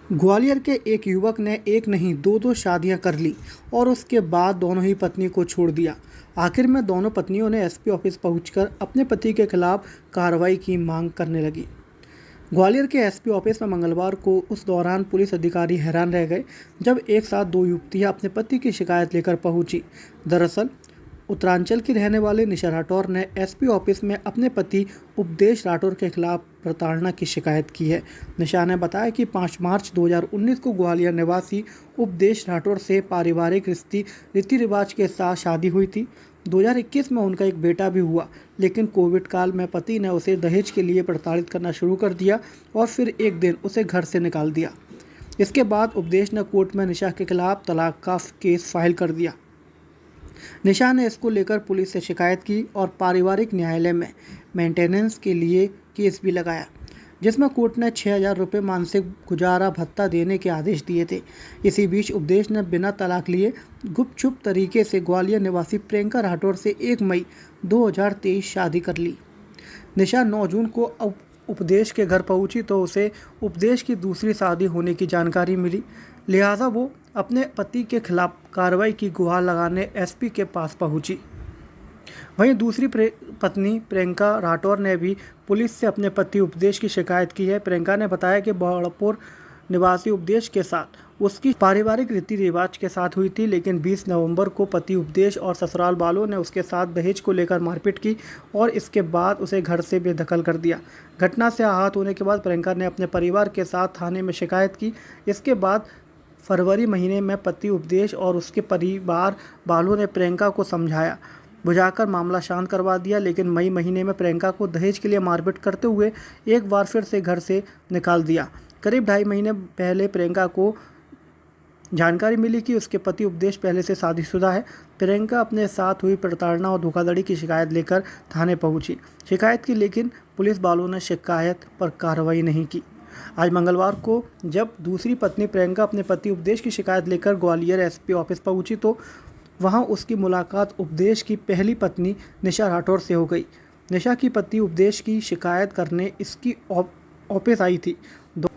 ग्वालियर के एक युवक ने एक नहीं दो शादियां कर ली और उसके बाद दोनों ही पत्नी को छोड़ दिया। आखिर में दोनों पत्नियों ने एसपी ऑफिस पहुंचकर अपने पति के खिलाफ कार्रवाई की मांग करने लगी। ग्वालियर के एसपी ऑफिस में मंगलवार को उस दौरान पुलिस अधिकारी हैरान रह गए जब एक साथ दो युवतियां अपने पति की शिकायत लेकर पहुंची। दरअसल उत्तरांचल की रहने वाली निशा राठौर ने एसपी ऑफिस में अपने पति उपदेश राठौर के खिलाफ प्रताड़ना की शिकायत की है। निशा ने बताया कि 5 मार्च 2019 को ग्वालियर निवासी उपदेश राठौर से पारिवारिक रीति रिवाज के साथ शादी हुई थी। 2021 में उनका एक बेटा भी हुआ, लेकिन कोविड काल में पति ने उसे दहेज के लिए प्रताड़ित करना शुरू कर दिया और फिर एक दिन उसे घर से निकाल दिया। इसके बाद उपदेश ने कोर्ट में निशा के खिलाफ तलाक का केस फाइल कर दिया। निशा ने इसको लेकर पुलिस से शिकायत की और पारिवारिक न्यायालय में मेंटेनेंस के लिए केस भी लगाया, जिसमें कोर्ट ने 6,000 रुपये मानसिक गुजारा भत्ता देने के आदेश दिए थे। इसी बीच उपदेश ने बिना तलाक लिए गुपचुप तरीके से ग्वालियर निवासी प्रियंका राठौर से 1 मई 2023 शादी कर ली। निशा 9 जून को उपदेश के घर पहुंची तो उसे उपदेश की दूसरी शादी होने की जानकारी मिली, लिहाजा वो अपने पति के खिलाफ कार्रवाई की गुहार लगाने एसपी के पास पहुंची। वहीं दूसरी पत्नी प्रियंका राठौर ने भी पुलिस से अपने पति उपदेश की शिकायत की है। प्रियंका ने बताया कि बड़पुर निवासी उपदेश के साथ उसकी पारिवारिक रीति रिवाज के साथ हुई थी, लेकिन 20 नवंबर को पति उपदेश और ससुराल वालों ने उसके साथ दहेज को लेकर मारपीट की और इसके बाद उसे घर से बेदखल कर दिया। घटना से आहत होने के बाद प्रियंका ने अपने परिवार के साथ थाने में शिकायत की। इसके बाद फरवरी महीने में पति उपदेश और उसके परिवार वालों ने प्रियंका को समझाया बुझाकर मामला शांत करवा दिया, लेकिन मई महीने में प्रियंका को दहेज के लिए मारपीट करते हुए एक बार फिर से घर से निकाल दिया। करीब 2.5 महीने पहले प्रियंका को जानकारी मिली कि उसके पति उपदेश पहले से शादीशुदा है। प्रियंका अपने साथ हुई प्रताड़ना और धोखाधड़ी की शिकायत लेकर थाने पहुंची। शिकायत की, लेकिन पुलिस वालों ने शिकायत पर कार्रवाई नहीं की। आज मंगलवार को जब दूसरी पत्नी प्रियंका अपने पति उपदेश की शिकायत लेकर ग्वालियर एसपी ऑफिस पहुंची तो वहां उसकी मुलाकात उपदेश की पहली पत्नी निशा राठौर से हो गई। निशा की पति उपदेश की शिकायत करने इसकी ऑफिस आई थी।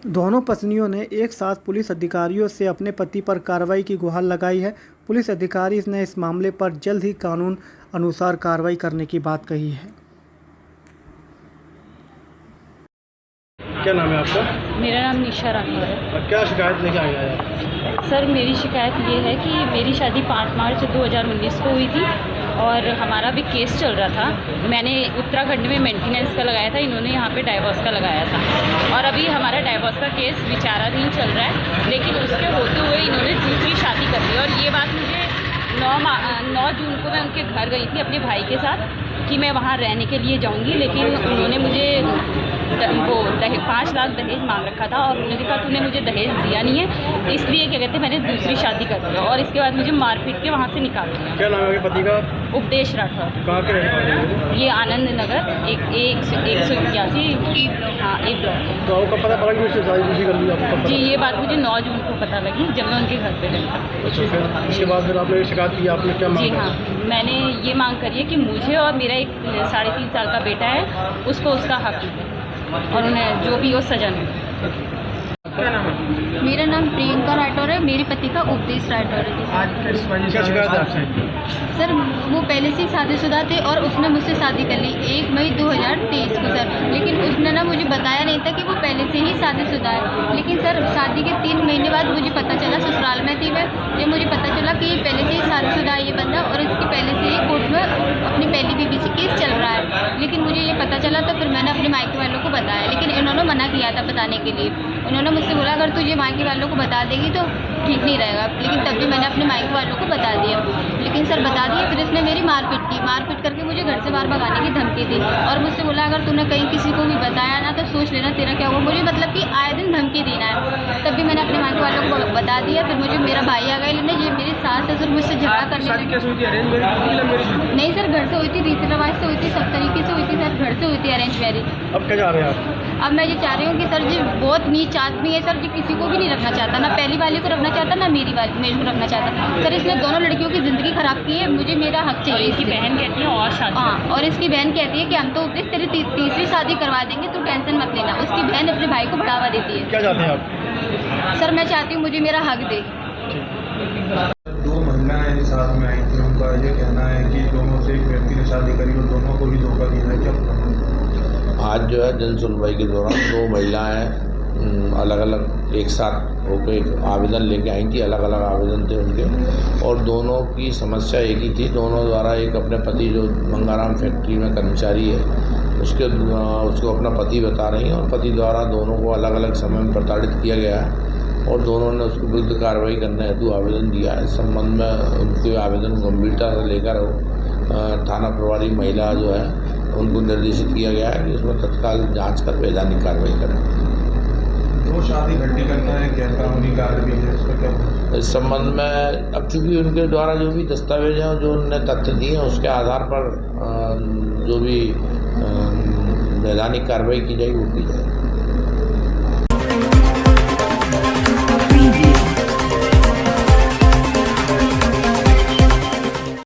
दोनों पत्नियों ने एक साथ पुलिस अधिकारियों से अपने पति पर कार्रवाई की गुहार लगाई है। पुलिस अधिकारी ने इस मामले पर जल्द ही कानून अनुसार कार्रवाई करने की बात कही है। क्या नाम है आपका? मेरा नाम निशा राठौर है। और क्या शिकायत लेके आए हैं आप? सर, मेरी शिकायत ये है कि मेरी शादी 5 मार्च 2019 को हुई थी और हमारा भी केस चल रहा था। मैंने उत्तराखंड में मेंटेनेंस का लगाया था, इन्होंने यहाँ पे डाइवोर्स का लगाया था और अभी हमारा डाइवोर्स का केस विचाराधीन चल रहा है, लेकिन उसके होते हुए इन्होंने दूसरी शादी कर ली। और ये बात मुझे 9 जून को मैं उनके घर गई थी अपने भाई के साथ कि मैं वहाँ रहने के लिए जाऊँगी, लेकिन उन्होंने मुझे वो 5 लाख दहेज मांग रखा था और उन्होंने कहा तूने मुझे दहेज दिया नहीं है, इसलिए क्या कहते हैं मैंने दूसरी शादी कर दी और इसके बाद मुझे मारपीट के वहाँ से निकाल दिया। क्या नाम है आपके पति का? उपदेश राठौर। कहाँ के रहने वाले हैं? ये आनंद नगर 181 हाँ ए ब्लॉक। तो आपको पता पड़ा कि उससे शादी दूसरी कर ली आपको? जी, ये बात मुझे 9 जून को पता लगी जब मैं उनके घर पे गई। अच्छा, इसके बाद फिर आपने शिकायत की, आपने क्या मांग? जी हाँ, मैंने ये मांग करी है कि मुझे और मेरा एक 3.5 साल का बेटा है उसको उसका हक मिले और उन्हें जो भी हो सजा मिले। क्या नाम है? मेरा नाम प्रियंका राठौर है, मेरे पति का उपदेश राठौर है। क्या शिकायत है आपसे? सर, वो पहले से ही शादीशुदा थे और उसने मुझसे शादी कर ली 1 मई 2023 को सर, लेकिन उसने ना मुझे बताया नहीं था कि वो पहले से ही शादीशुदा है। लेकिन सर, शादी के 3 महीने बाद मुझे पता चला, ससुराल में थी मैं, जब मुझे पता चला कि पहले से ही शादीशुदा है ये बंदा और इसकी पहले से ही कोर्ट में अपनी पहली बीवी से केस चल रहा है। लेकिन मुझे ये पता चला तो फिर मैंने अपने मायके वालों को बताया, लेकिन इन्होंने मना किया था बताने के लिए। उन्होंने मुझसे बोला अगर तुझे मायके वालों को बता देगी तो ठीक नहीं रहेगा, लेकिन तब भी मैंने अपने मायके वालों को बता दिया। लेकिन सर बता दिया, फिर इसने मेरी मारपीट की, मारपीट करके मुझे घर से बाहर भगाने की धमकी दी और मुझसे बोला अगर तूने कहीं किसी को भी बताया ना तो सोच लेना तेरा क्या हुआ। मुझे मतलब कि आए दिन धमकी देना है। तब भी मैंने अपने मायके वालों को बता दिया। फिर मुझे मेरा भाई आ गया लेने, ये मेरी सास ससुर मुझसे झगड़ा करने लगे। नहीं सर, घर से हुई थी, रीति रिवाज से हुई थी, सब तरीके से हुई थी सर, घर से हुई थी अरेंज मैरिज। अब क्या जा रहे हैं आप? अब मैं ये चाह रही हूँ कि सर जी बहुत नीच आदमी है सर जी, किसी को भी नहीं रखना चाहता, ना पहली वाली को रखना चाहता ना मेरी को रखना चाहता। सर इसने दोनों लड़कियों की ज़िंदगी ख़राब की है, मुझे मेरा हक चाहिए। इसकी बहन कहती है और शादी, हाँ, और इसकी बहन कहती है कि हम तो उपदेश तेरी तीसरी शादी करवा देंगे, तू टेंशन मत लेना। उसकी बहन अपने भाई को बढ़ावा देती है। क्या चाहते हैं आप? सर मैं चाहती हूँ मुझे मेरा हक दे। दो महिलाएं साथ में आई थी, उनका ये कहना है कि दोनों से एक व्यक्ति ने शादी करी और दोनों को भी धोखा दिया है। क्या आज जो है जन सुनवाई के दौरान दो महिलाएं अलग अलग एक साथ होकर एक आवेदन लेके आई थी, अलग अलग आवेदन थे उनके, और दोनों की समस्या एक ही थी। दोनों द्वारा एक अपने पति जो गंगाराम फैक्ट्री में कर्मचारी है उसको अपना पति बता रही हैं, और पति द्वारा दोनों को अलग अलग समय में प्रताड़ित किया गया है और दोनों ने उसके विरुद्ध कार्रवाई करने हेतु आवेदन दिया है। इस संबंध में उनके आवेदन को गंभीरता से लेकर थाना प्रभारी महिला जो है उनको निर्देशित किया गया है कि उसमें तत्काल जांच कर वैधानिक कार्रवाई करें। दो शादी इकट्ठी करना है क्या कानूनी कार्य भी है, इसका क्या? इस संबंध में अब चूँकि उनके द्वारा जो भी दस्तावेज हैं जो उन्होंने तथ्य दिए हैं उसके आधार पर जो भी वैधानिक कार्रवाई की जाएगी वो की जाएगी।